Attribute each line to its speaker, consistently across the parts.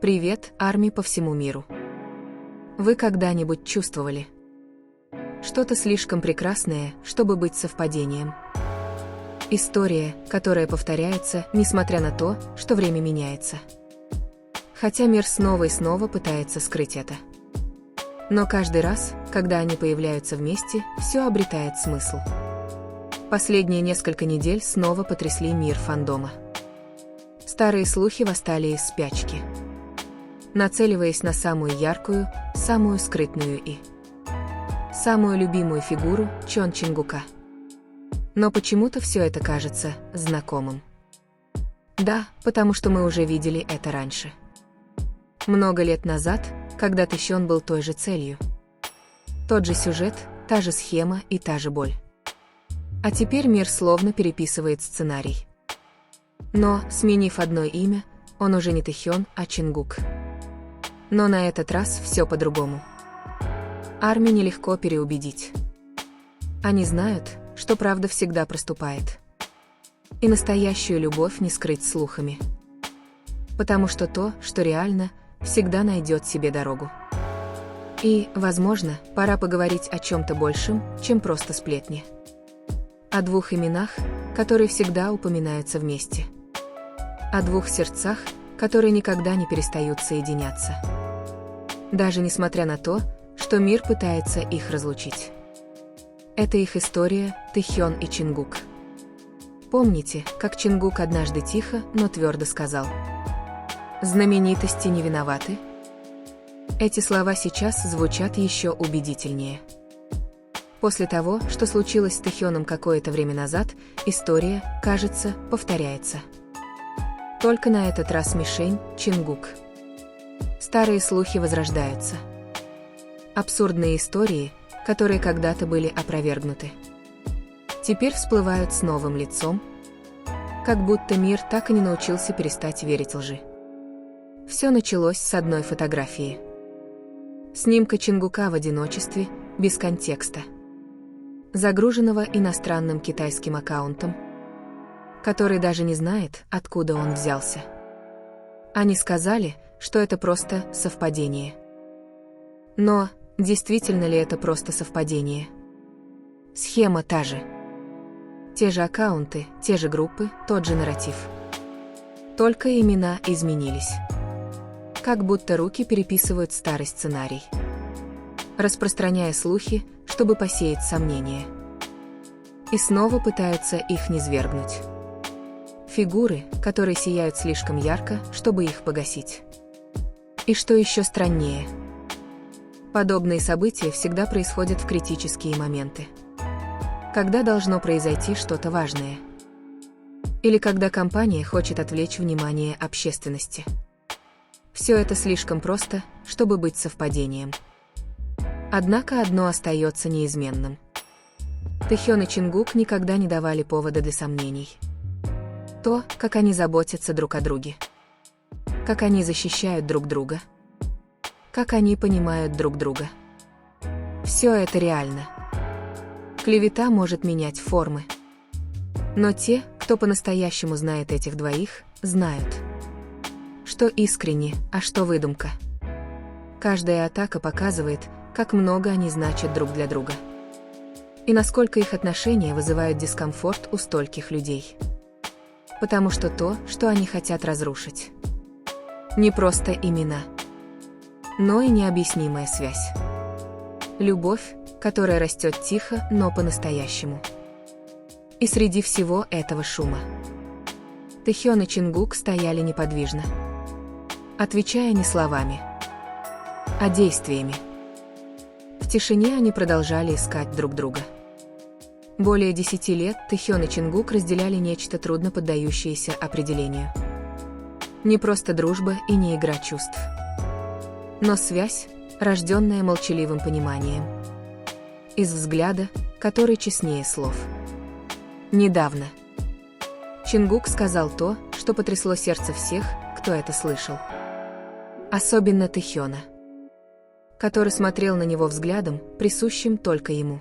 Speaker 1: Привет, армии по всему миру. Вы когда-нибудь чувствовали что-то слишком прекрасное, чтобы быть совпадением? История, которая повторяется, несмотря на то, что время меняется. Хотя мир снова и снова пытается скрыть это. Но каждый раз, когда они появляются вместе, все обретает смысл. Последние несколько недель снова потрясли мир фандома. Старые слухи восстали из спячки, нацеливаясь на самую яркую, самую скрытную и самую любимую фигуру Чон Чингука. Но почему-то все это кажется знакомым. Да, потому что мы уже видели это раньше. Много лет назад, когда Тэхён был той же целью. Тот же сюжет, та же схема и та же боль. А теперь мир словно переписывает сценарий. Но, сменив одно имя, он уже не Тэхён, а Чингук. Но на этот раз все по-другому. Арми нелегко переубедить. Они знают, что правда всегда проступает. И настоящую любовь не скрыть слухами. Потому что то, что реально, всегда найдет себе дорогу. И, возможно, пора поговорить о чем-то большем, чем просто сплетни. О двух именах, которые всегда упоминаются вместе. О двух сердцах, которые никогда не перестают соединяться. Даже несмотря на то, что мир пытается их разлучить. Это их история, Тэхён и Чингук. Помните, как Чингук однажды тихо, но твердо сказал: «Знаменитости не виноваты?» Эти слова сейчас звучат еще убедительнее. После того, что случилось с Тэхёном какое-то время назад, история, кажется, повторяется. Только на этот раз мишень – Чингук. Старые слухи возрождаются. Абсурдные истории, которые когда-то были опровергнуты, теперь всплывают с новым лицом, как будто мир так и не научился перестать верить лжи. Все началось с одной фотографии. Снимка Чингука в одиночестве, без контекста. Загруженного иностранным китайским аккаунтом, который даже не знает, откуда он взялся. Они сказали, что это просто совпадение. Но действительно ли это просто совпадение? Схема та же. Те же аккаунты, те же группы, тот же нарратив. Только имена изменились. Как будто руки переписывают старый сценарий, распространяя слухи, чтобы посеять сомнения. И снова пытаются их низвергнуть. Фигуры, которые сияют слишком ярко, чтобы их погасить. И что еще страннее, подобные события всегда происходят в критические моменты. Когда должно произойти что-то важное. Или когда компания хочет отвлечь внимание общественности. Все это слишком просто, чтобы быть совпадением. Однако одно остается неизменным. Тэхён и Чингук никогда не давали повода для сомнений. То, как они заботятся друг о друге. Как они защищают друг друга. Как они понимают друг друга. Все это реально. Клевета может менять формы. Но те, кто по-настоящему знает этих двоих, знают, что искренне, а что выдумка. Каждая атака показывает, как много они значат друг для друга. И насколько их отношения вызывают дискомфорт у стольких людей. Потому что то, что они хотят разрушить, не просто имена, но и необъяснимая связь. Любовь, которая растет тихо, но по-настоящему. И среди всего этого шума Тэхён и Чингук стояли неподвижно, отвечая не словами, а действиями. В тишине они продолжали искать друг друга. Более 10 лет Тэхён и Чингук разделяли нечто трудно поддающееся определению. Не просто дружба и не игра чувств, но связь, рожденная молчаливым пониманием. Из взгляда, который честнее слов. Недавно Чингук сказал то, что потрясло сердце всех, кто это слышал. Особенно Тэхёна, который смотрел на него взглядом, присущим только ему.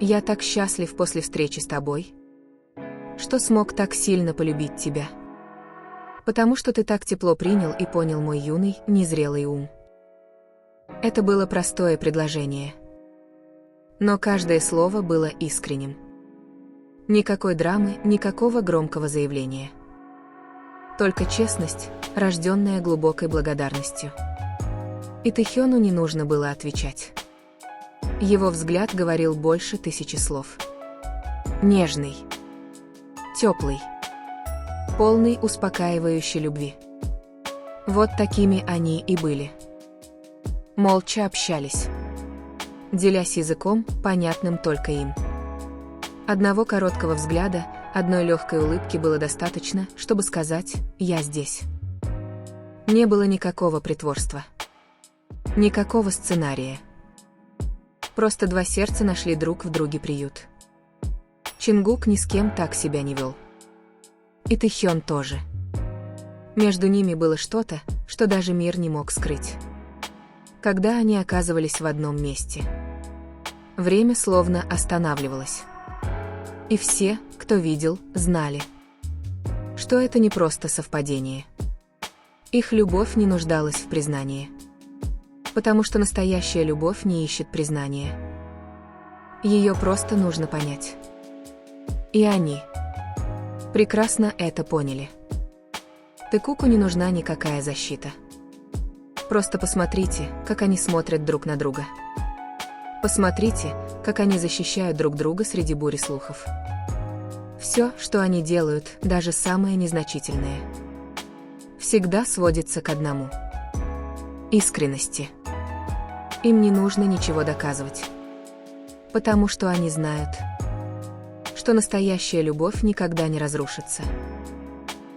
Speaker 1: «Я так счастлив после встречи с тобой, что смог так сильно полюбить тебя. Потому что ты так тепло принял и понял мой юный, незрелый ум. Это было простое предложение. Но каждое слово было искренним. Никакой драмы, никакого громкого заявления. Только честность, рожденная глубокой благодарностью. И Тэхёну не нужно было отвечать. Его взгляд говорил больше 1000 слов. Нежный. Теплый. Полный успокаивающей любви. Вот такими они и были. Молча общались. Делясь языком, понятным только им. Одного короткого взгляда, одной легкой улыбки было достаточно, чтобы сказать «я здесь». Не было никакого притворства. Никакого сценария. Просто два сердца нашли друг в друге приют. Чингук ни с кем так себя не вел. И Тэхён тоже. Между ними было что-то, что даже мир не мог скрыть. Когда они оказывались в одном месте, время словно останавливалось. И все, кто видел, знали, что это не просто совпадение. Их любовь не нуждалась в признании. Потому что настоящая любовь не ищет признания. Ее просто нужно понять. И они прекрасно это поняли. Тэкуку не нужна никакая защита. Просто посмотрите, как они смотрят друг на друга. Посмотрите, как они защищают друг друга среди бури слухов. Все, что они делают, даже самое незначительное, всегда сводится к одному – искренности. Им не нужно ничего доказывать. Потому что они знают, что настоящая любовь никогда не разрушится.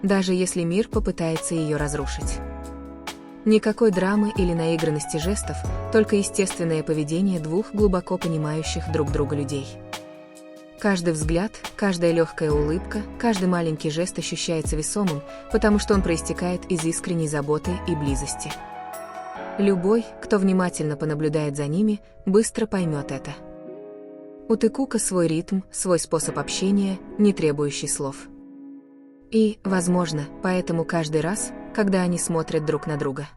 Speaker 1: Даже если мир попытается ее разрушить. Никакой драмы или наигранности жестов, только естественное поведение двух глубоко понимающих друг друга людей. Каждый взгляд, каждая легкая улыбка, каждый маленький жест ощущается весомым, потому что он проистекает из искренней заботы и близости. Любой, кто внимательно понаблюдает за ними, быстро поймет это. У Тэкука свой ритм, свой способ общения, не требующий слов. И, возможно, поэтому каждый раз, когда они смотрят друг на друга,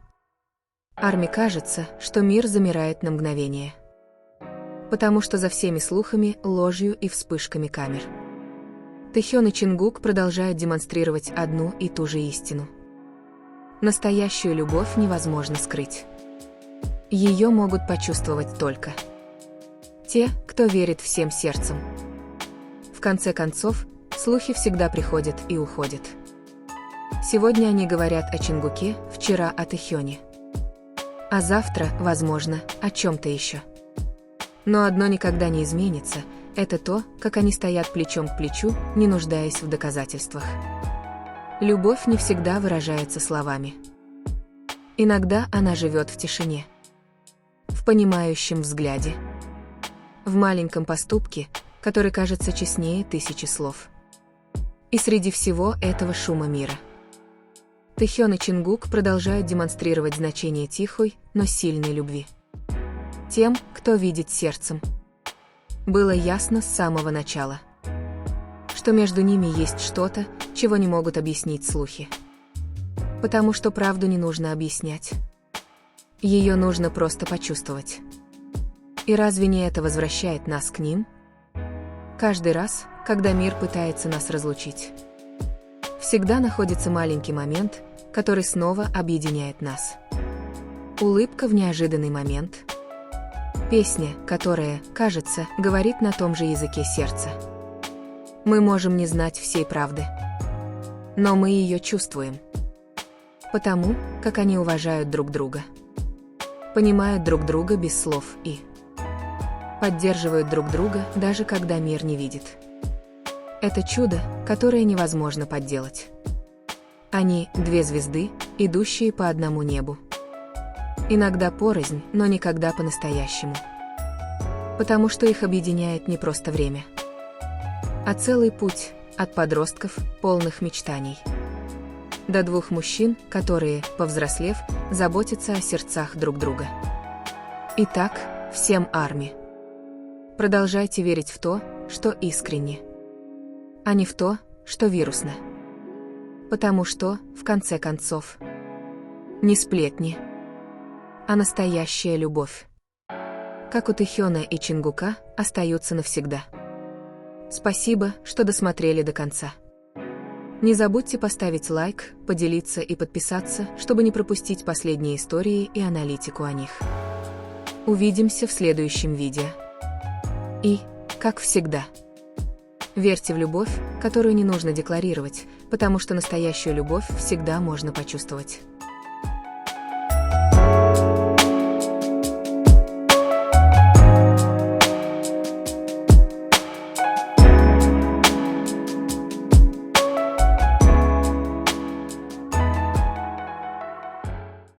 Speaker 1: Арми кажется, что мир замирает на мгновение. Потому что за всеми слухами, ложью и вспышками камер Тэхён и Чингук продолжают демонстрировать одну и ту же истину. Настоящую любовь невозможно скрыть. Ее могут почувствовать только те, кто верит всем сердцем. В конце концов, слухи всегда приходят и уходят. Сегодня они говорят о Чингуке, вчера о Тэхёне. А завтра, возможно, о чем-то еще. Но одно никогда не изменится – это то, как они стоят плечом к плечу, не нуждаясь в доказательствах. Любовь не всегда выражается словами. Иногда она живет в тишине, в понимающем взгляде, в маленьком поступке, который кажется честнее 1000 слов. И среди всего этого шума мира Тэхён и Чингук продолжают демонстрировать значение тихой, но сильной любви. Тем, кто видит сердцем. Было ясно с самого начала, что между ними есть что-то, чего не могут объяснить слухи. Потому что правду не нужно объяснять. Ее нужно просто почувствовать. И разве не это возвращает нас к ним? Каждый раз, когда мир пытается нас разлучить, всегда находится маленький момент, который снова объединяет нас. Улыбка в неожиданный момент. Песня, которая, кажется, говорит на том же языке сердца. Мы можем не знать всей правды, но мы ее чувствуем. Потому, как они уважают друг друга, понимают друг друга без слов и поддерживают друг друга, даже когда мир не видит. Это чудо, которое невозможно подделать. Они – две звезды, идущие по одному небу. Иногда порознь, но никогда по-настоящему. Потому что их объединяет не просто время, а целый путь от подростков, полных мечтаний, до двух мужчин, которые, повзрослев, заботятся о сердцах друг друга. Итак, всем Арми. Продолжайте верить в то, что искренне, а не в то, что вирусно. Потому что, в конце концов, не сплетни, а настоящая любовь, как у Тэхёна и Чингука, остаются навсегда. Спасибо, что досмотрели до конца. Не забудьте поставить лайк, поделиться и подписаться, чтобы не пропустить последние истории и аналитику о них. Увидимся в следующем видео. И, как всегда, верьте в любовь, которую не нужно декларировать, потому что настоящую любовь всегда можно почувствовать.